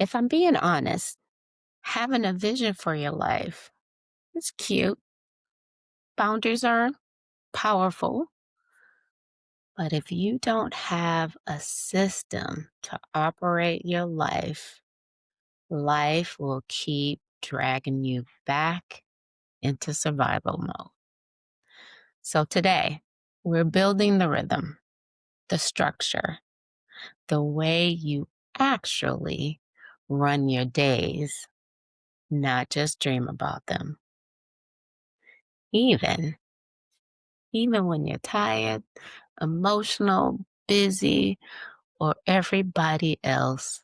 If I'm being honest, having a vision for your life is cute. Boundaries are powerful. But if you don't have a system to operate your life, life will keep dragging you back into survival mode. So today, we're building the rhythm, the structure, the way you actually run your days, not just dream about them. Even, even when you're tired, emotional, busy, or everybody else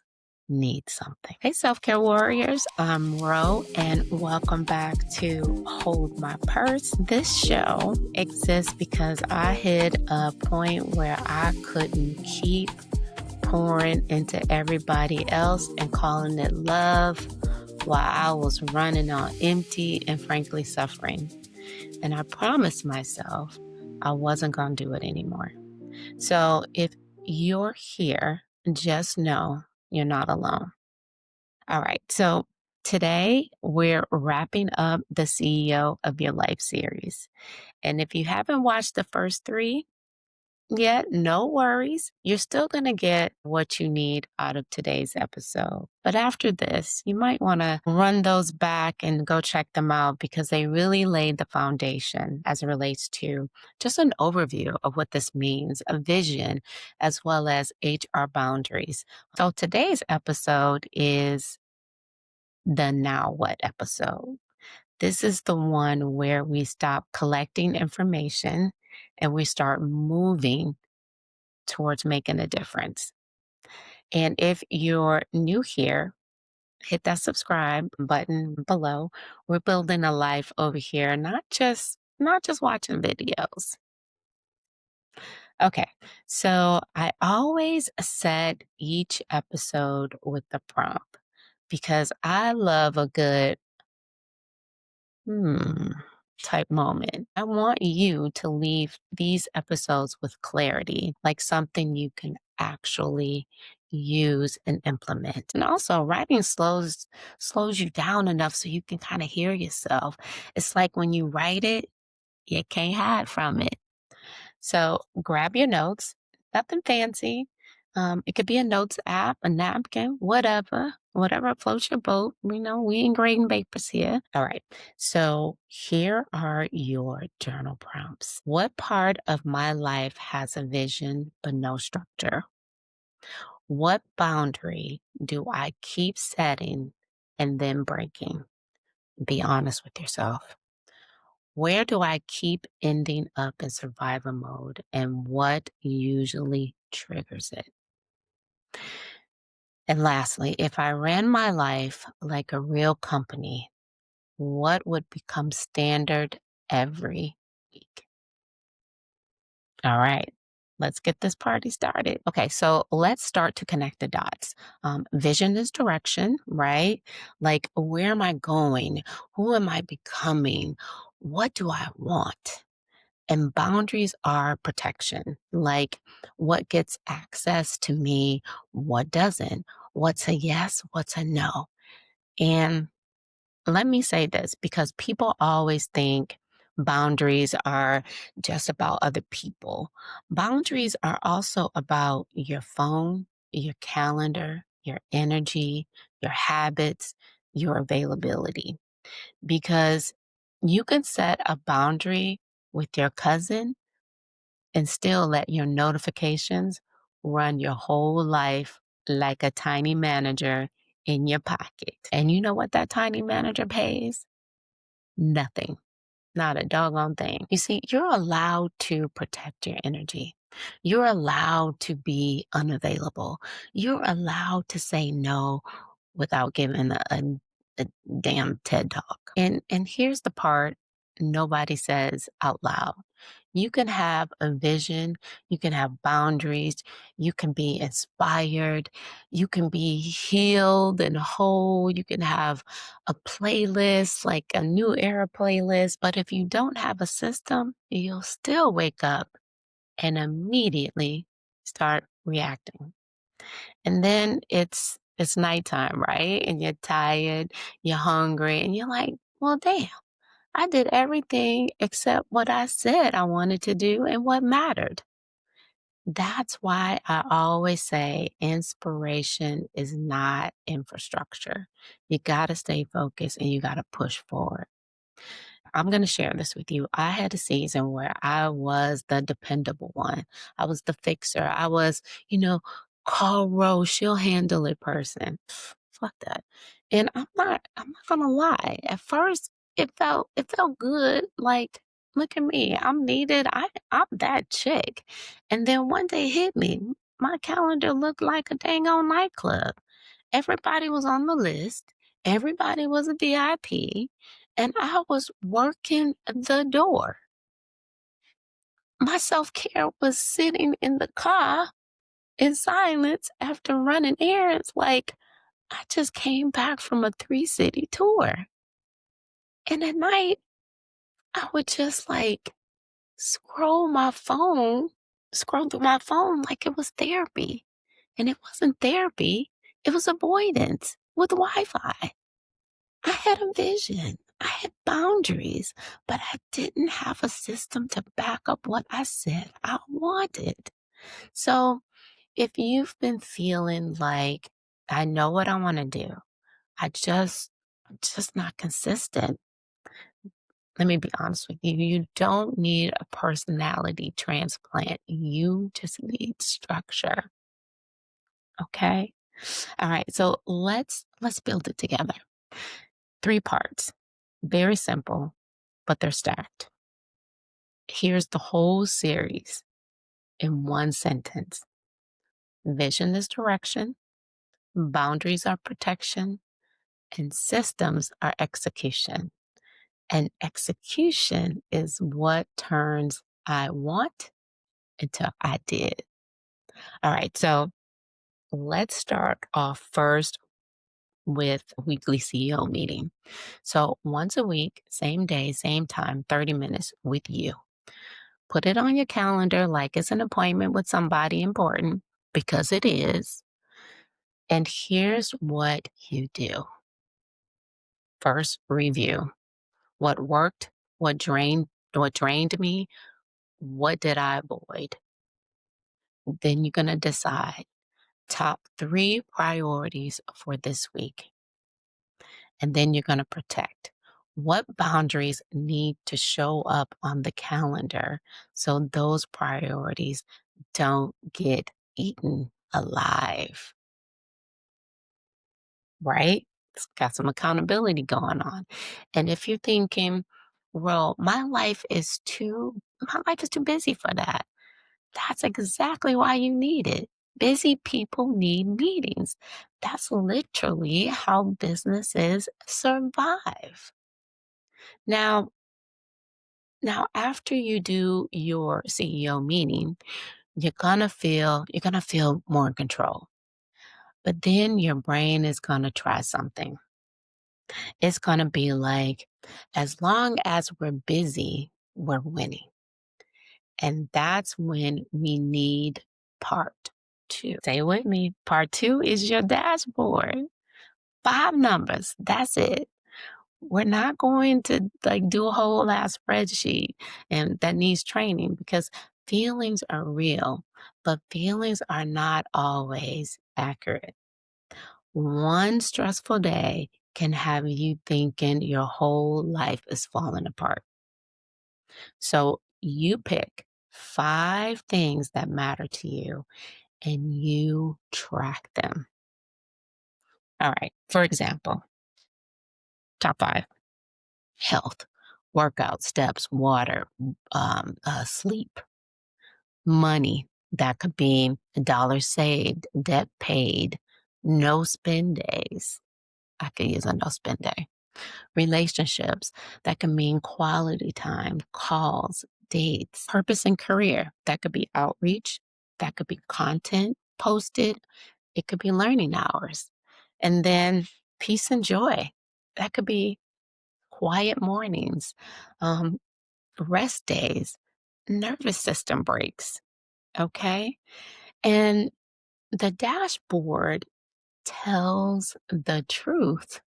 needs something. Hey, self care warriors, I'm Ro, and welcome back to Hold My Purse. This show exists because I hit a point where I couldn't keep pouring into everybody else and calling it love while I was running on empty and frankly suffering. And I promised myself I wasn't going to do it anymore. So if you're here, just know you're not alone. All right. So today we're wrapping up the CEO of Your Life series. And if you haven't watched the first three yet, no worries. You're still going to get what you need out of today's episode. But after this, you might want to run those back and go check them out because they really laid the foundation as it relates to just an overview of what this means, a vision, as well as HR boundaries. So today's episode is the Now What episode. This is the one where we stop collecting information and we start moving towards making a difference. And if you're new here, hit that subscribe button below. We're building a life over here, not just watching videos. Okay, so I always set each episode with the prompt because I love a good hmm type moment. I want you to leave these episodes with clarity, like something you can actually use and implement. And also writing slows you down enough so you can kind of hear yourself. It's like when you write it, you can't hide from it. So grab your notes, nothing fancy. It could be a notes app, a napkin, whatever floats your boat. We ain't grading papers here. All right. So here are your journal prompts. What part of my life has a vision but no structure? What boundary do I keep setting and then breaking? Be honest with yourself. Where do I keep ending up in survival mode and what usually triggers it? And lastly, if I ran my life like a real company, what would become standard every week? All right. Let's get this party started. Okay, so let's start to connect the dots. Vision is direction, right? Like, where am I going? Who am I becoming? What do I want? And boundaries are protection, like what gets access to me, what doesn't, what's a yes, what's a no. And let me say this because people always think boundaries are just about other people. Boundaries are also about your phone, your calendar, your energy, your habits, your availability. Because you can set a boundary with your cousin and still let your notifications run your whole life like a tiny manager in your pocket. And you know what that tiny manager pays? Nothing. Not a doggone thing. You see, you're allowed to protect your energy. You're allowed to be unavailable. You're allowed to say no without giving a damn TED talk. And here's the part nobody says out loud. You can have a vision, you can have boundaries, you can be inspired, you can be healed and whole, you can have a playlist, like a new era playlist. But if you don't have a system, you'll still wake up and immediately start reacting. And then it's It's nighttime, right? And you're tired, you're hungry, and you're like, well, damn, I did everything except what I said I wanted to do and what mattered. That's why I always say inspiration is not infrastructure. You got to stay focused and you got to push forward. I'm going to share this with you. I had a season where I was the dependable one. I was the fixer. I was, you know, call Rose, she'll handle it person. Fuck that. And I'm not gonna lie. At first it felt good. Like, look at me. I'm needed. I'm that chick. And then one day it hit me. My calendar looked like a dang old nightclub. Everybody was on the list. Everybody was a VIP and I was working the door. My self care was sitting in the car in silence after running errands. Like, I just came back from a 3-city tour. And at night, I would just like scroll through my phone like it was therapy. And it wasn't therapy, it was avoidance with Wi Fi. I had a vision. I had boundaries, but I didn't have a system to back up what I said I wanted. So if you've been feeling like, I know what I want to do, I'm just not consistent. Let me be honest with you. You don't need a personality transplant. You just need structure. Okay. All right. So let's build it together. 3 parts. Very simple, but they're stacked. Here's the whole series in one sentence. Vision is direction, boundaries are protection, and systems are execution. And execution is what turns I want into I did. All right, so let's start off first with weekly CEO meeting. So once a week, same day, same time, 30 minutes with you. Put it on your calendar like it's an appointment with somebody important because it is. And here's what you do. First, review what worked, what drained me, what did I avoid? Then you're going to decide top 3 priorities for this week. And then you're going to protect. What boundaries need to show up on the calendar so those priorities don't get eaten alive, right? It's got some accountability going on. And if you're thinking, well, my life is too busy for that. That's exactly why you need it. Busy people need meetings. That's literally how businesses survive. Now, now after you do your CEO meeting, you're gonna feel more in control. But then your brain is gonna try something. It's gonna be like, as long as we're busy, we're winning. And that's when we need part 2. Stay with me. Part 2 is your dashboard. 5 numbers. That's it. We're not going to like do a whole ass spreadsheet and that needs training because feelings are real, but feelings are not always accurate. One stressful day can have you thinking your whole life is falling apart. So you pick 5 things that matter to you and you track them. All right. For example, top 5: health, workout, steps, water, sleep, money. That could be dollars saved, debt paid, no spend days. I could use a no spend day. Relationships, that can mean quality time, calls, dates, purpose and career. That could be outreach. That could be content posted. It could be learning hours. And then peace and joy. That could be quiet mornings, um, rest days, nervous system breaks. Okay. And the dashboard tells the truth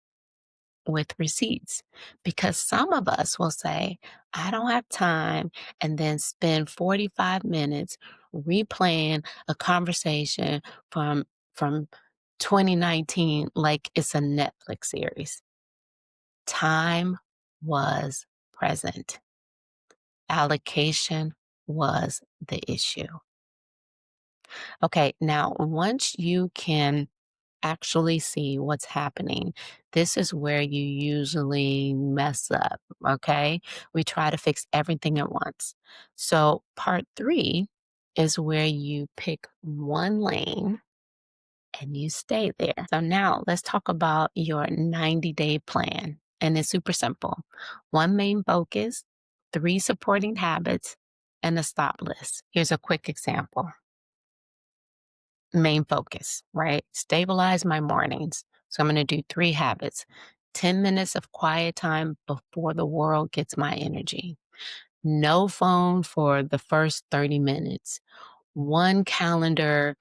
with receipts, because some of us will say, I don't have time, and then spend 45 minutes replaying a conversation from from 2019 like it's a Netflix series. Time was present. Allocation was the issue. Okay, now once you can actually see what's happening, this is where you usually mess up. Okay, we try to fix everything at once. So, part three is where you pick one lane and you stay there. So, now let's talk about your 90-day plan. And it's super simple: one main focus, three supporting habits, and a stop list. Here's a quick example. Main focus, right? Stabilize my mornings. So I'm going to do three habits: 10 minutes of quiet time before the world gets my energy, no phone for the first 30 minutes, one calendar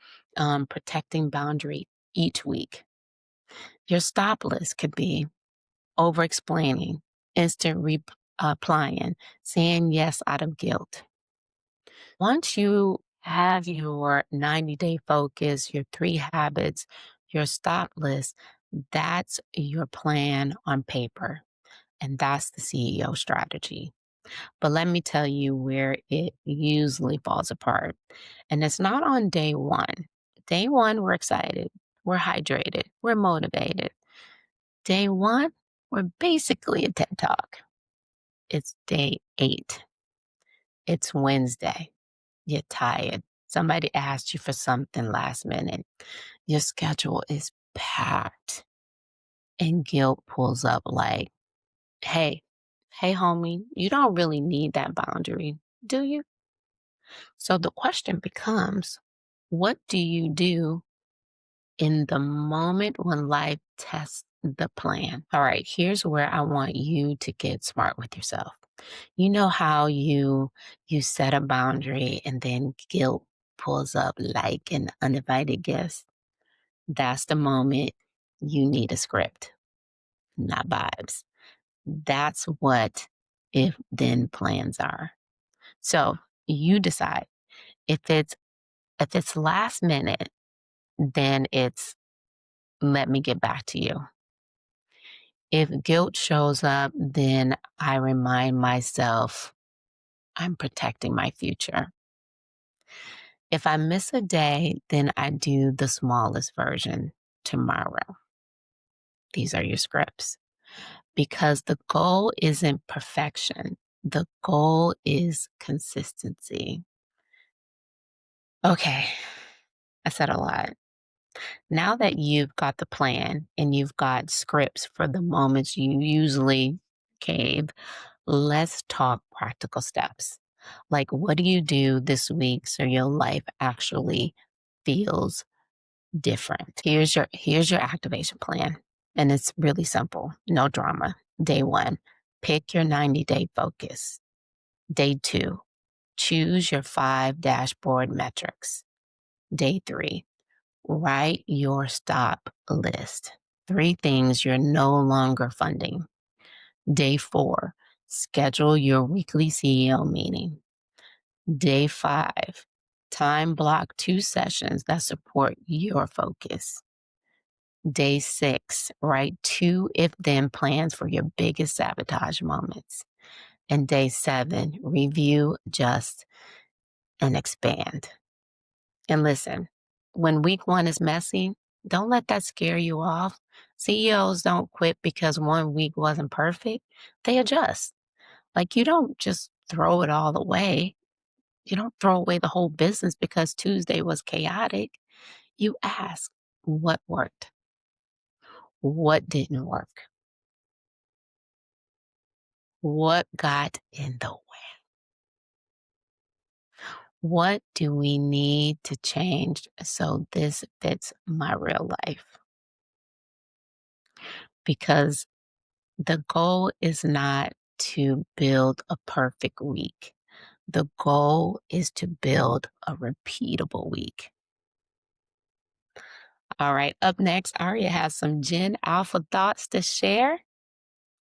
protecting boundary each week. Your stop list could be over explaining, instant applying, saying yes out of guilt. Once you have your 90-day focus, your three habits, your stop list, that's your plan on paper. And that's the CEO strategy. But let me tell you where it usually falls apart. And it's not on day one. Day one, we're excited, we're hydrated, we're motivated. Day one, we're basically a TED Talk. It's day 8. It's Wednesday. You're tired. Somebody asked you for something last minute. Your schedule is packed. And guilt pulls up like, hey, hey, homie, you don't really need that boundary, do you? So the question becomes, what do you do in the moment when life tests the plan? All right, here's where I want you to get smart with yourself. You know how you set a boundary and then guilt pulls up like an uninvited guest? That's the moment you need a script, not vibes. That's what if then plans are. So you decide. If it's last minute, then it's let me get back to you. If guilt shows up, then I remind myself I'm protecting my future. If I miss a day, then I do the smallest version tomorrow. These are your scripts, because the goal isn't perfection. The goal is consistency. Okay, I said a lot. Now that you've got the plan and you've got scripts for the moments you usually cave, let's talk practical steps. Like, what do you do this week so your life actually feels different? Here's your activation plan. And it's really simple. No drama. Day 1, pick your 90-day focus. Day 2, choose your 5 dashboard metrics. Day 3, write your stop list. 3 things you're no longer funding. Day 4, schedule your weekly CEO meeting. Day 5, time block 2 sessions that support your focus. Day 6, write 2 if then plans for your biggest sabotage moments. And day 7, review, adjust, and expand. And listen, when week 1 is messy, don't let that scare you off. CEOs don't quit because one week wasn't perfect. They adjust. Like, you don't just throw it all away. You don't throw away the whole business because Tuesday was chaotic. You ask, what worked? What didn't work? What got in the way? What do we need to change so this fits my real life? Because the goal is not to build a perfect week. The goal is to build a repeatable week. All right, up next, Aria has some Gen Alpha thoughts to share.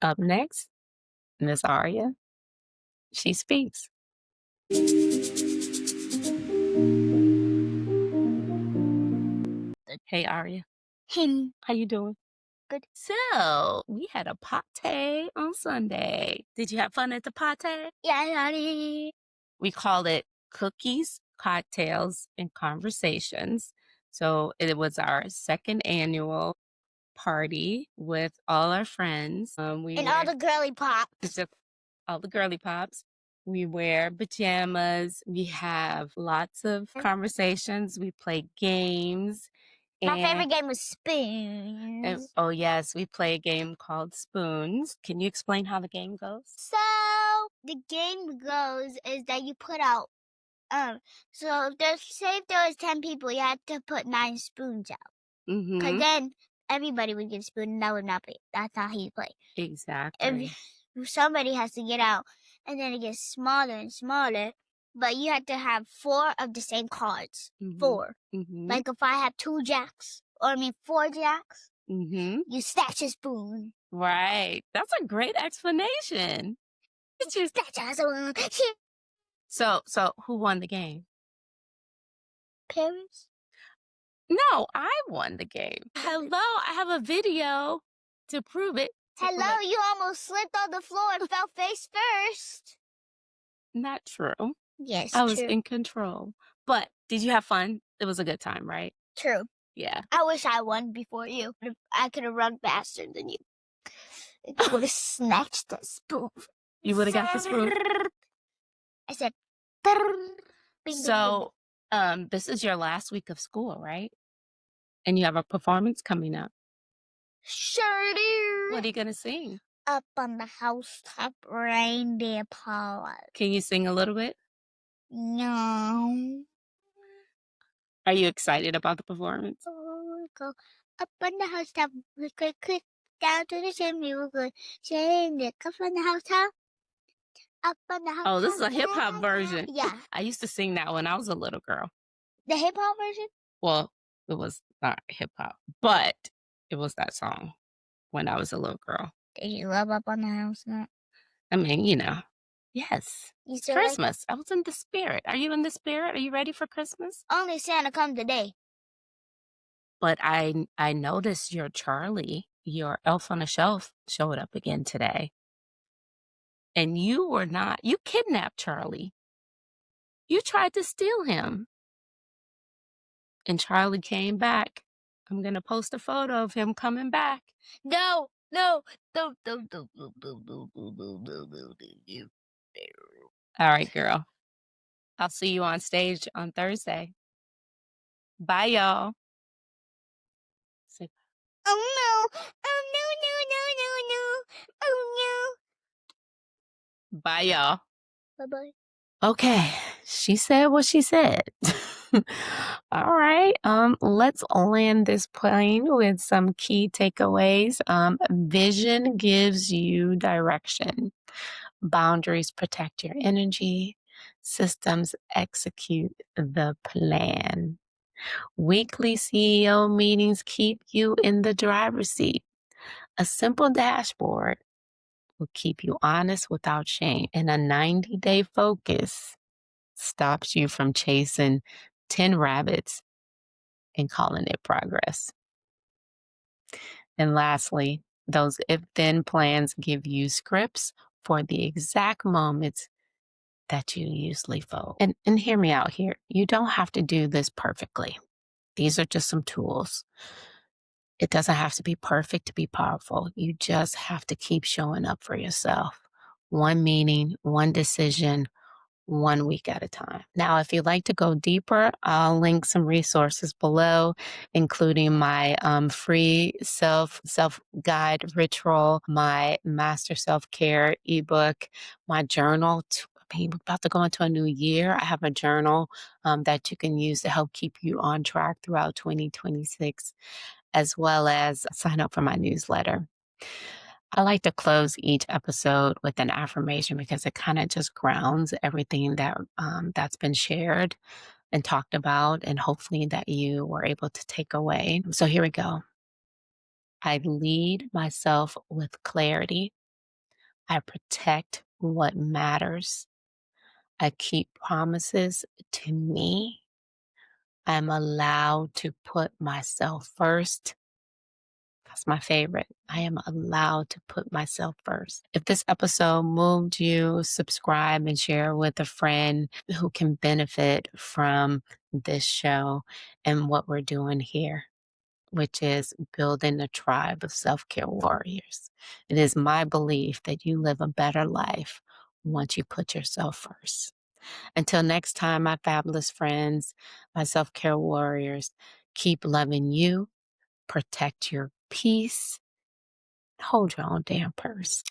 Up next, Miss Aria, she speaks. Hey, Aria. Him. How you doing? Good. So, we had a party on Sunday. Did you have fun at the party? Yeah, Daddy. We called it Cookies, Cocktails, and Conversations. So, it was our second annual party with all our friends. And all the girly pops. All the girly pops. We wear pajamas. We have lots of conversations. We play games. My favorite game was Spoons. Oh, yes, we play a game called Spoons. Can you explain how the game goes? So the game goes is that you put out so if there was 10 people, you had to put 9 spoons out. Because then everybody would get a spoon and that would not be. That's how he play. Exactly. If somebody has to get out and then it gets smaller and smaller, but you have to have 4 of the same cards. 4. Like if I have 2 jacks, 4 jacks, you snatch a spoon. Right. That's a great explanation. Snatch a spoon. So who won the game? Paris? No, I won the game. Hello, I have a video to prove it. Hello, you almost slipped on the floor and fell face first. Not true. Yes, I was in control. But did you have fun? It was a good time, right? True. Yeah. I wish I won before you. I could have run faster than you. I would have snatched the spoon. You would have got the spoon? I said, bing, so, this is your last week of school, right? And you have a performance coming up. Sure do. What are you going to sing? Up on the housetop, reindeer paws. Can you sing a little bit? No. Are you excited about the performance? Oh, go up on the housetop, click, click, down to the chimney, we'll go. Reindeer, up on the housetop. Up on the housetop. Oh, this is a hip-hop version. Yeah. I used to sing that when I was a little girl. The hip-hop version? Well, it was not hip-hop, but it was that song when I was a little girl. Did you love Up on the Housetop? I mean, yes. It's Christmas. I was in the spirit. Are you in the spirit? Are you ready for Christmas? Only Santa come today. But I noticed your Charlie, your elf on a shelf, showed up again today. And you kidnapped Charlie. You tried to steal him. And Charlie came back. I'm going to post a photo of him coming back. No. All right, girl. I'll see you on stage on Thursday. Bye, y'all. Say bye. Oh, no. Oh, no. Oh, no. Bye, y'all. Bye-bye. Okay. She said what she said. All right. Let's land this plane with some key takeaways. Vision gives you direction. Boundaries protect your energy. Systems execute the plan. Weekly CEO meetings keep you in the driver's seat. A simple dashboard will keep you honest without shame. And a 90-day focus stops you from chasing 10 rabbits and calling it progress. And lastly, those if-then plans give you scripts for the exact moments that you usually fold. And hear me out here. You don't have to do this perfectly. These are just some tools. It doesn't have to be perfect to be powerful. You just have to keep showing up for yourself. One meeting, one decision, 1 week at a time. Now, if you'd like to go deeper, I'll link some resources below, including my free self-guide ritual, my master self-care ebook, my journal. We're about to go into a new year. I have a journal that you can use to help keep you on track throughout 2026, as well as sign up for my newsletter. I like to close each episode with an affirmation because it kind of just grounds everything that's been shared. and talked about, and hopefully that you were able to take away. So here we go. I lead myself with clarity. I protect what matters. I keep promises to me. I'm allowed to put myself first. That's my favorite. I am allowed to put myself first. If this episode moved you, subscribe and share with a friend who can benefit from this show and what we're doing here, which is building a tribe of self care warriors. It is my belief that you live a better life once you put yourself first. Until next time, my fabulous friends, my self care warriors, keep loving you, protect your peace, hold your own damn purse.